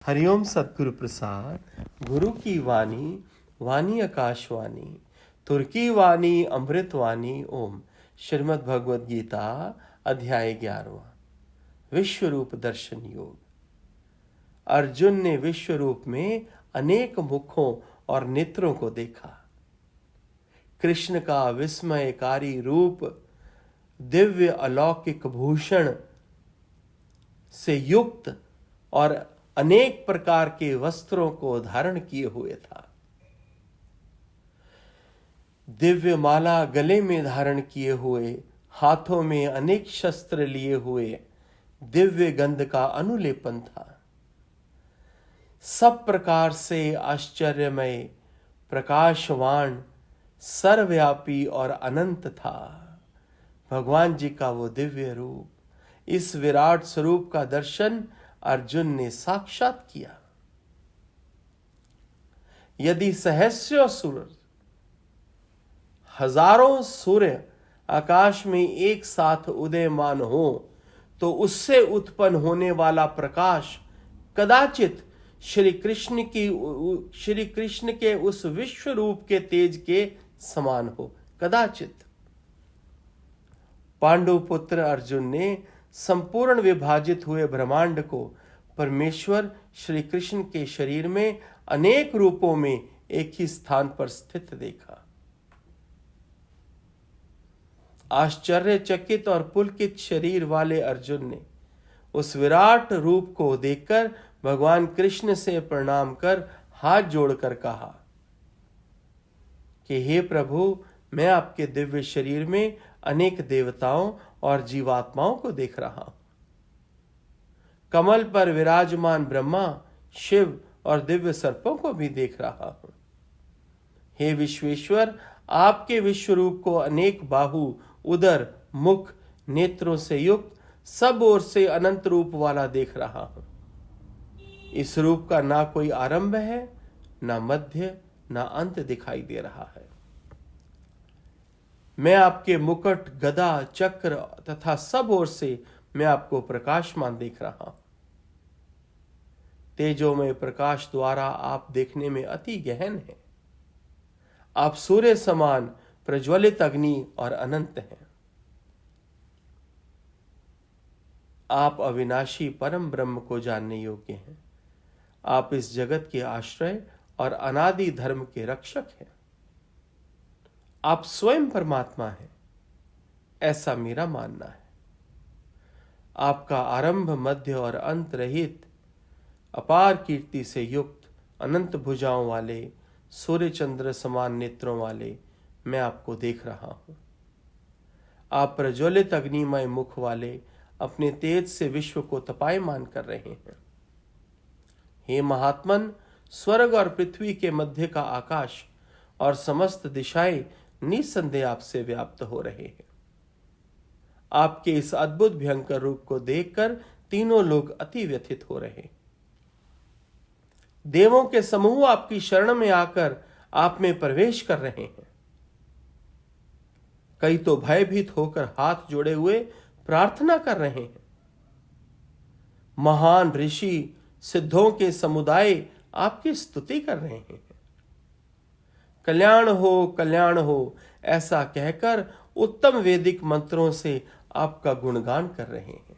हरिओम सतगुरु प्रसाद। गुरु की वाणी, वाणी आकाशवाणी, तुर्की वाणी अमृतवाणी। ओम। श्रीमद् भगवद गीता अध्याय 11। विश्व रूप दर्शन योग। अर्जुन ने विश्व रूप में अनेक मुखों और नेत्रों को देखा। कृष्ण का विस्मयकारी रूप दिव्य अलौकिक भूषण से युक्त और अनेक प्रकार के वस्त्रों को धारण किए हुए था। दिव्य माला गले में धारण किए हुए, हाथों में अनेक शस्त्र लिए हुए, दिव्य गंध का अनुलेपन था। सब प्रकार से आश्चर्यमय, प्रकाशवान, सर्वव्यापी और अनंत था भगवान जी का वो दिव्य रूप। इस विराट स्वरूप का दर्शन अर्जुन ने साक्षात किया। यदि सहस्रों सूर्य, हजारों सूर्य आकाश में एक साथ उदयमान हो तो उससे उत्पन्न होने वाला प्रकाश कदाचित श्री कृष्ण के उस विश्व रूप के तेज के समान हो। कदाचित। पांडु पुत्र अर्जुन ने संपूर्ण विभाजित हुए ब्रह्मांड को परमेश्वर श्री कृष्ण के शरीर में अनेक रूपों में एक ही स्थान पर स्थित देखा। आश्चर्यचकित और पुलकित शरीर वाले अर्जुन ने उस विराट रूप को देखकर भगवान कृष्ण से प्रणाम कर हाथ जोड़कर कहा कि हे प्रभु, मैं आपके दिव्य शरीर में अनेक देवताओं और जीवात्माओं को देख रहा हूं। कमल पर विराजमान ब्रह्मा, शिव और दिव्य सर्पों को भी देख रहा हूं। हे विश्वेश्वर, आपके विश्व रूप को अनेक बाहु, उदर, मुख, नेत्रों से युक्त, सब ओर से अनंत रूप वाला देख रहा हूं। इस रूप का ना कोई आरंभ है, ना मध्य, ना अंत दिखाई दे रहा है। मैं आपके मुकुट, गदा, चक्र तथा सब ओर से मैं आपको प्रकाशमान देख रहा हूं। तेजोमय प्रकाश द्वारा आप देखने में अति गहन हैं। आप सूर्य समान प्रज्वलित अग्नि और अनंत हैं। आप अविनाशी परम ब्रह्म को जानने योग्य हैं। आप इस जगत के आश्रय और अनादि धर्म के रक्षक हैं। आप स्वयं परमात्मा हैं, ऐसा मेरा मानना है। आपका आरंभ, मध्य और अंत रहित, अपार कीर्ति से युक्त, अनंत भुजाओं वाले, सूर्य चंद्र समान नेत्रों वाले मैं आपको देख रहा हूं। आप प्रज्वलित अग्निमय मुख वाले अपने तेज से विश्व को तपायमान कर रहे हैं। हे महात्मन, स्वर्ग और पृथ्वी के मध्य का आकाश और समस्त दिशाएं निसंदेह आपसे व्याप्त हो रहे हैं। आपके इस अद्भुत भयंकर रूप को देखकर तीनों लोग अति व्यथित हो रहे हैं। देवों के समूह आपकी शरण में आकर आप में प्रवेश कर रहे हैं। कई तो भयभीत होकर हाथ जोड़े हुए प्रार्थना कर रहे हैं। महान ऋषि, सिद्धों के समुदाय आपकी स्तुति कर रहे हैं। कल्याण हो ऐसा कहकर उत्तम वैदिक मंत्रों से आपका गुणगान कर रहे हैं।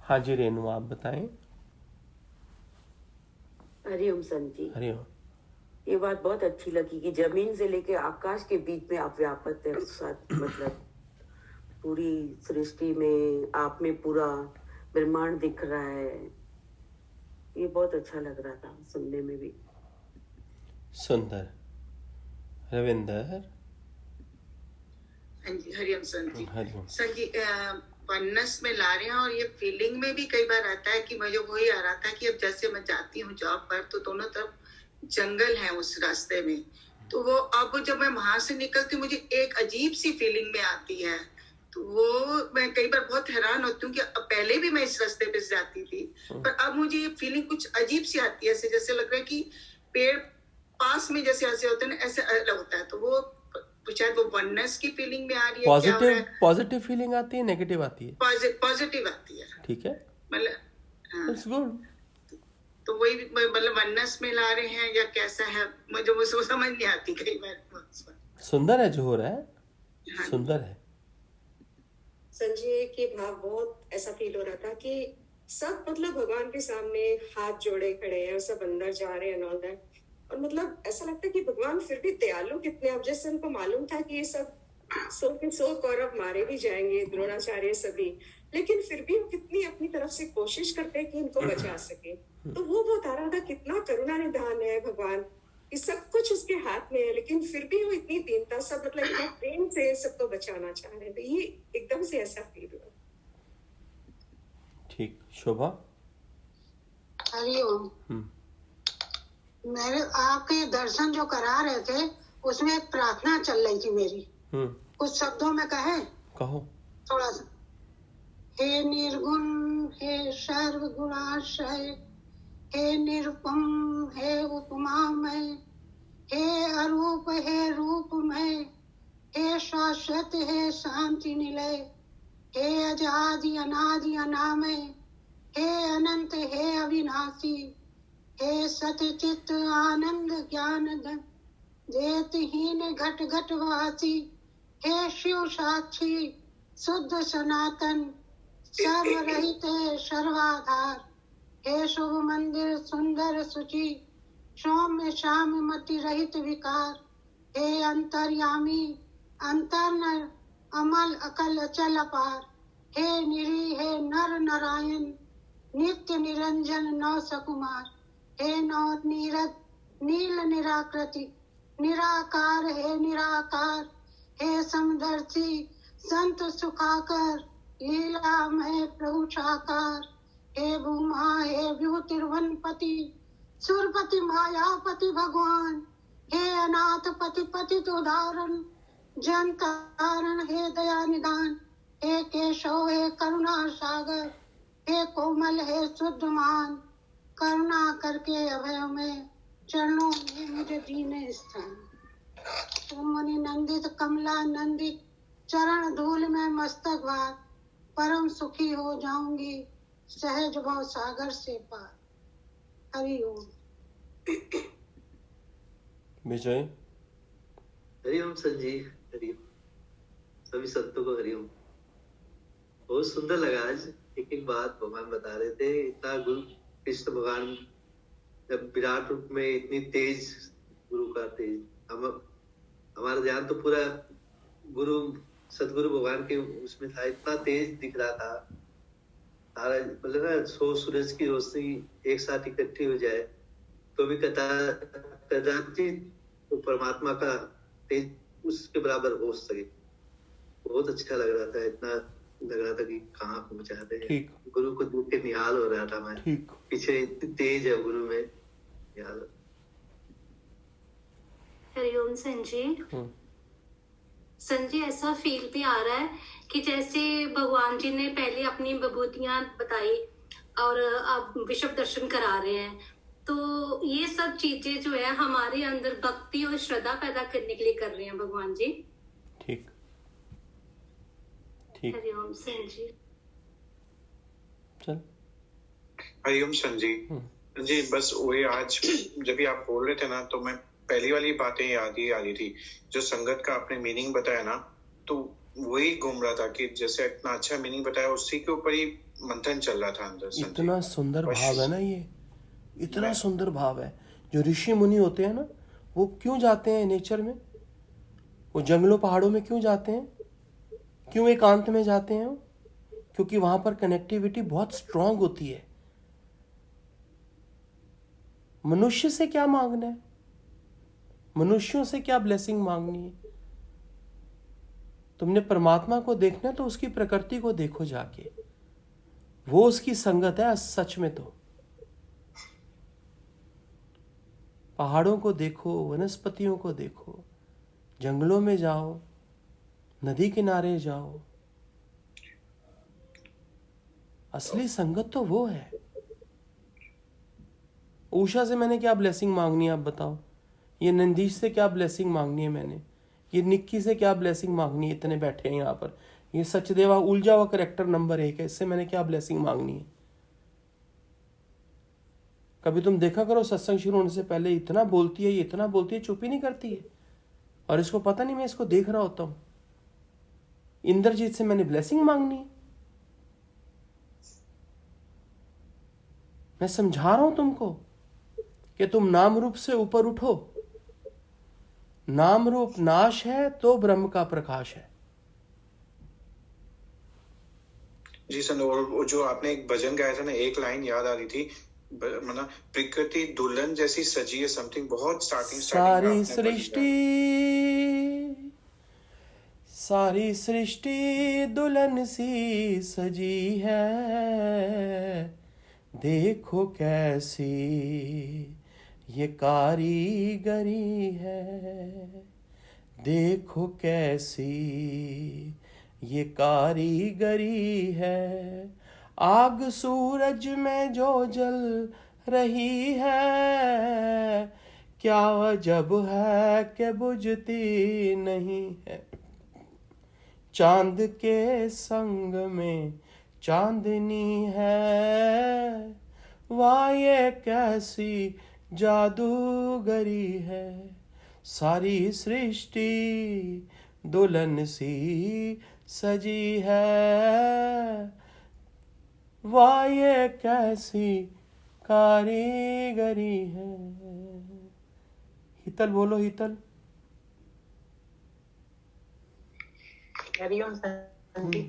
हाँ जी रेणु, आप बताएं। हरिओम संत जी। हरिओम। ये बात बहुत अच्छी लगी कि जमीन से लेकर आकाश के बीच में आप व्यापक है। मतलब पूरी सृष्टि में आप में पूरा ब्रह्मांड दिख रहा है। ये बहुत अच्छा लग रहा था सुनने में भी। सुंदर। रविंदर। हरिओम संत जी। हरिओम। संत जी, वनस में ला रहे हैं और ये फीलिंग में भी कई बार आता है कि मुझे वही आ रहा था कि अब जैसे मैं जाती हूँ जॉब पर तो दोनों तरफ जंगल है उस रास्ते में, तो वो अब जब मैं वहां से निकलती हूँ मुझे एक अजीब सी फीलिंग में आती है। तो वो मैं कई बार बहुत हैरान होती हूँ कि पहले भी मैं इस रास्ते पे जाती थी पर अब मुझे ये फीलिंग कुछ अजीब सी आती है। ऐसे जैसे लग रहा है कि पेड़ पास में जैसे ऐसे होते हैं ना, ऐसे अलग होता है। तो वो शायद वो वननेस की फीलिंग में आ रही है, क्या हो रहा पॉजिटिव है? पॉजिटिव फीलिंग आती है, नेगेटिव आती है? पॉजिटिव आती है, ठीक है, मतलब हाँ, इट्स गुड। तो वही मतलब वननेस में ला रहे हैं या कैसा है, मुझे वो समझ नहीं आती कई बार। सुंदर है जो हो रहा है, हाँ, सुंदर है। संजय के भाव बहुत ऐसा फील हो रहा था कि सब मतलब भगवान के सामने हाथ जोड़े खड़े हैं और सब अंदर जा रहे हैं and all that। और मतलब ऐसा लगता है कि भगवान फिर भी दयालु कितने, अब जैसे उनको मालूम था कि ये सब 100 के 100 कौरव मारे भी जाएंगे, द्रोणाचार्य सभी, लेकिन फिर भी वो कितनी अपनी तरफ से कोशिश करते हैं कि इनको बचा सके। तो वो बता रहा था कितना करुणा निधान है भगवान, कि सब कुछ उसके हाथ में है, लेकिन फिर भी वो इतनी दीनता, सब मतलब इतना प्रेम से सबको बचाना चाह रहे हैं। तो ये एकदम से ऐसा फील हुआ। ठीक, शोभा। हरिओम। मेरे आपके दर्शन जो करा रहे थे उसमें एक प्रार्थना चल रही थी मेरी, कुछ शब्दों में कहे, कहो। थोड़ा सा। हे निर्गुण, हे सर्व गुणाश्रय, हे निरुपम, हे उपमामय, हे अरूप, हे रूपमय, हे शाश्वत, हे शांति निलय, हे अजादि अनादि अनामय, हे अनंत, हे अविनाशी, हे सतचित आनंद ज्ञान देतहीन घट घट वासी, हे शिव साक्षी शुद्ध सनातन सर्वरहित सर्वाधार, हे शुभ मंदिर सुंदर सुचि सौम्य श्याम मति रहित विकार, हे अंतर्यामी अंतर्न अमल अकल अचल अपार, हे निरी, हे नर नारायण नित्य निरंजन नौ सकुमार, हे नौ नीरद नील निराकृति निराकार, हे निराकार, हे समदर्शी संत सुखाकर लीलामय प्रभु साकार, हे भूमा, हे व्युतिर्वनपति सुरपति मायापति भगवान, हे अनाथ पति पतित उदाहरण जन कारण, हे दया निदान, हे केशव, हे करुणा सागर, हे कोमल, हे शुद्ध मान, करुणा करके अभय में चरणों में मुझे दीने स्थान। मुनि नंदित कमला नंदित चरण धूल में मस्तक भार, परम सुखी हो जाऊंगी सहज भव सागर से पार। हरि ओम। विजय। हरिओम संजी, हरिओम सभी संतों को हरिओम। बहुत सुंदर लगा आज, एक एक बात भगवान बता रहे थे। इतना गुरु कृष्ण भगवान जब विराट रूप में इतनी तेज, गुरु का तेज, हमारा ध्यान तो पूरा गुरु सदगुरु भगवान के उसमें था, इतना तेज दिख रहा था सारा, मतलब ना 100 सूरज की रोशनी एक साथ इकट्ठी हो जाए तो भी कदाचित तो परमात्मा का तेज उसके बराबर हो सके। बहुत अच्छा लग रहा था, इतना लग रहा था कि कहाँ पहुंचा रहे हैं। गुरु को देख के निहाल हो रहा था मैं, पीछे इतनी तेज है गुरु में। निहाल। हरिओम संजय। संजय, ऐसा फील भी आ रहा है कि जैसे भगवान जी ने पहले अपनी विभूतियां बताई और अब विश्व दर्शन करा रहे हैं, तो ये सब चीजें जो है हमारे अंदर भक्ति और श्रद्धा पैदा करने के लिए कर रहे हैं भगवान जी। ठीक ठीक। हरिओम संजय। चल। हरिओम संजय जी, बस वही आज जब भी आप बोल रहे थे ना, तो मैं पहली वाली बातें याद ही आ रही थी, जो संगत का आपने मीनिंग बताया ना, तो वही घूम रहा था कि जैसे इतना अच्छा मीनिंग बताया, उसी के ऊपर ही मंथन चल रहा था अंदर। इतना सुंदर भाव है ना, ये इतना सुंदर भाव है। जो ऋषि मुनि होते हैं ना, वो क्यों जाते हैं नेचर में, वो जंगलों पहाड़ों में क्यों जाते हैं, क्यों एकांत में जाते हैं? क्योंकि वहां पर कनेक्टिविटी बहुत स्ट्रांग होती है। मनुष्य से क्या मांगना है, मनुष्यों से क्या ब्लेसिंग मांगनी है? तुमने परमात्मा को देखना है तो उसकी प्रकृति को देखो जाके, वो उसकी संगत है सच में। तो पहाड़ों को देखो, वनस्पतियों को देखो, जंगलों में जाओ, नदी किनारे जाओ, असली संगत तो वो है। उषा से मैंने क्या ब्लेसिंग मांगनी है आप बताओ, ये नंदीश से क्या ब्लेसिंग मांगनी है मैंने, ये निक्की से क्या ब्लेसिंग मांगनी है? इतने बैठे हैं यहाँ पर, ये सचदेवा उलझा हुआ करेक्टर नंबर 1 है, इससे मैंने क्या ब्लेसिंग मांगनी है? कभी तुम देखा करो सत्संग शुरू होने से पहले इतना बोलती है, ये इतना बोलती है, चुप ही नहीं करती है, और इसको पता नहीं मैं इसको देख रहा होता हूं। इंद्रजीत से मैंने ब्लेसिंग मांगनी है? मैं समझा रहा हूं तुमको कि तुम नाम रूप से ऊपर उठो। नाम रूप नाश है तो ब्रह्म का प्रकाश है। जी सर, और जो आपने एक भजन गाया था ना, एक लाइन याद आ रही थी, मतलब प्रकृति दुल्हन जैसी सजी है, समथिंग बहुत स्टार्टिंग सारी सृष्टि दुल्हन सी सजी है, देखो कैसी ये कारीगरी है, देखो कैसी ये कारीगरी है। आग सूरज में जो जल रही है, क्या अजब है कि बुझती नहीं है। चांद के संग में चांदनी है, वाह ये कैसी जादूगरी है। सारी सृष्टि दुल्हन सी सजी है, वाह ये कैसी कारीगरी है। हितल बोलो, हितल। हरिओम संजी।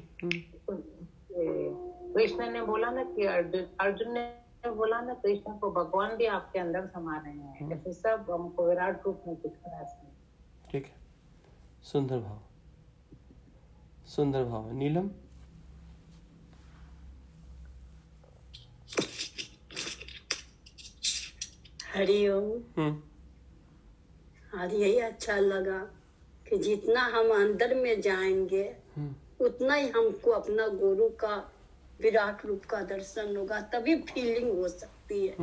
कृष्ण ने बोला ना कि अर्जुन ने बोला ना कृष्ण को भगवान भी आपके अंदर समा रहे हैं, ऐसे सब हमको विराट रूप में कुछ करा सकते। ठीक है, सुंदर भाव, सुंदर भाव। नीलम। हरिओम। आज यही अच्छा लगा कि जितना हम अंदर में जाएंगे उतना ही हमको अपना गुरु का विराट रूप का दर्शन होगा, तभी फीलिंग हो सकती है,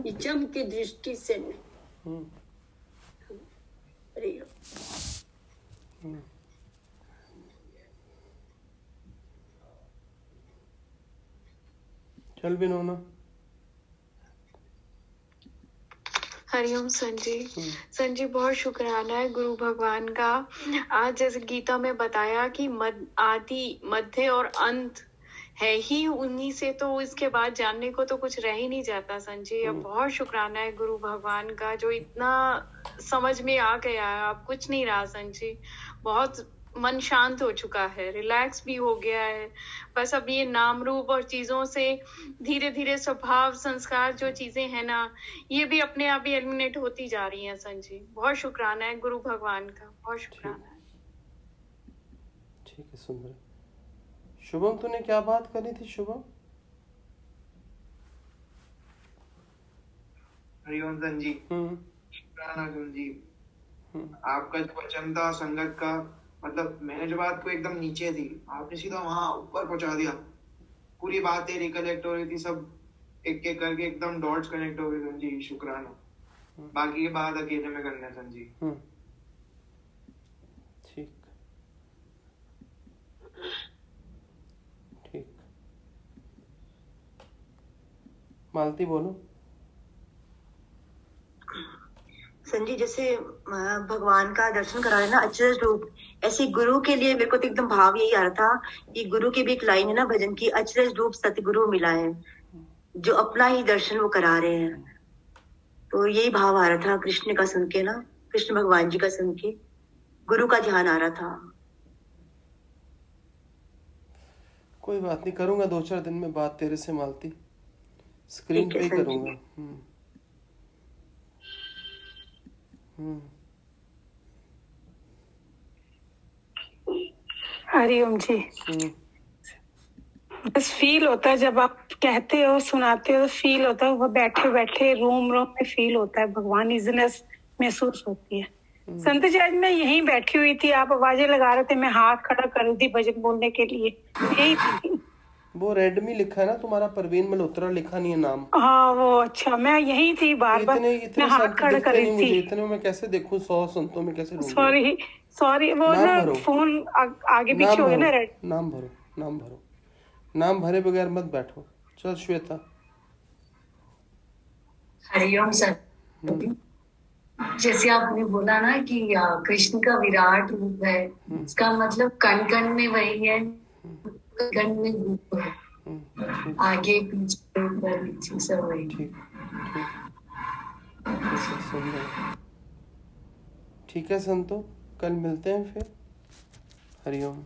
इचम की दृष्टि से नहीं। चल बिनोना। हरिओम संजी। संजी बहुत शुक्राना है गुरु भगवान का। आज जैसे गीता में बताया कि आदि मध्य और अंत है ही उन्हीं से, तो इसके बाद जानने को तो कुछ रह ही नहीं जाता संजी। अब बहुत शुक्राना है गुरु भगवान का जो इतना समझ में आ गया है। अब कुछ नहीं रहा संजी, बहुत मन शांत हो चुका है, रिलैक्स भी हो गया है। बस अब ये नाम रूप और चीजों से धीरे धीरे स्वभाव संस्कार जो चीजें हैं ना, ये भी अपने आप ही एलिमिनेट होती जा रही हैं संजी। बहुत शुक्राना है गुरु भगवान का, बहुत शुक्राना है। ठीक है, सुंदर। शुभम, तूने क्या बात करनी थी शुभम? हरिओम संजी। शुक्राना संजी। आपका जो वचन था संगत का, मतलब मैंने जो बात को एकदम नीचे थी, आपने सीधा वहां ऊपर पहुंचा दिया। पूरी बातें रिकलेक्ट हो रही थी, सब एक एक करके एकदम डॉट्स कनेक्ट हो गए संजी। शुक्राना। बाकी की बात अकेले में करना है संजी। ठीक ठीक। मालती बोलो। संजी, जैसे भगवान का दर्शन करा रहे ना अचरज रूप, ऐसे गुरु के लिए मेरे को तो एकदम भाव यही आ रहा था कि गुरु की भी एक लाइन है ना भजन की, अचरज रूप सतगुरु मिला है, जो अपना ही दर्शन वो करा रहे हैं। तो यही भाव आ रहा था कृष्ण का सुन के ना, कृष्ण भगवान जी का सुन के गुरु का ध्यान आ रहा था। कोई बात नहीं, करूंगा 2-4 दिन में बात तेरे से मालती, स्क्रीन पे ही करूंगा। हरिओम जी। बस फील होता है जब आप कहते हो सुनाते हो, फील होता है, वो बैठे बैठे रूम में फील होता है, भगवानीजनेस महसूस होती है। संत जी, आज मैं यहीं बैठी हुई थी, आप आवाजें लगा रहे थे, मैं हाथ खड़ा कर रही थी भजन बोलने के लिए, यही थी। वो रेडमी लिखा है ना तुम्हारा, परवीन मल्होत्रा लिखा नहीं है नाम। हाँ वो अच्छा, मैं यही थी बार बार, इतने मैं हाथ संत खड़ा दिखते कर नहीं रही मुझे, थी। इतने मैं कैसे देखूं, 100 संतों में कैसे ढूंढूं? सॉरी वो नाम ना भरो। फोन आगे नाम पीछे हो गया ना भरो, रेड। नाम भरो, नाम भरो, नाम भरे बगैर मत बैठो। चल श्वेता। हरिओम सर। जैसे आपने बोला ना कि कृष्ण का विराट रूप है, इसका मतलब कण कण में वही है, कण में रूप है, आगे पीछे ऊपर नीचे सब वही। ठीक है संतो, कल मिलते हैं फिर। हरिओम।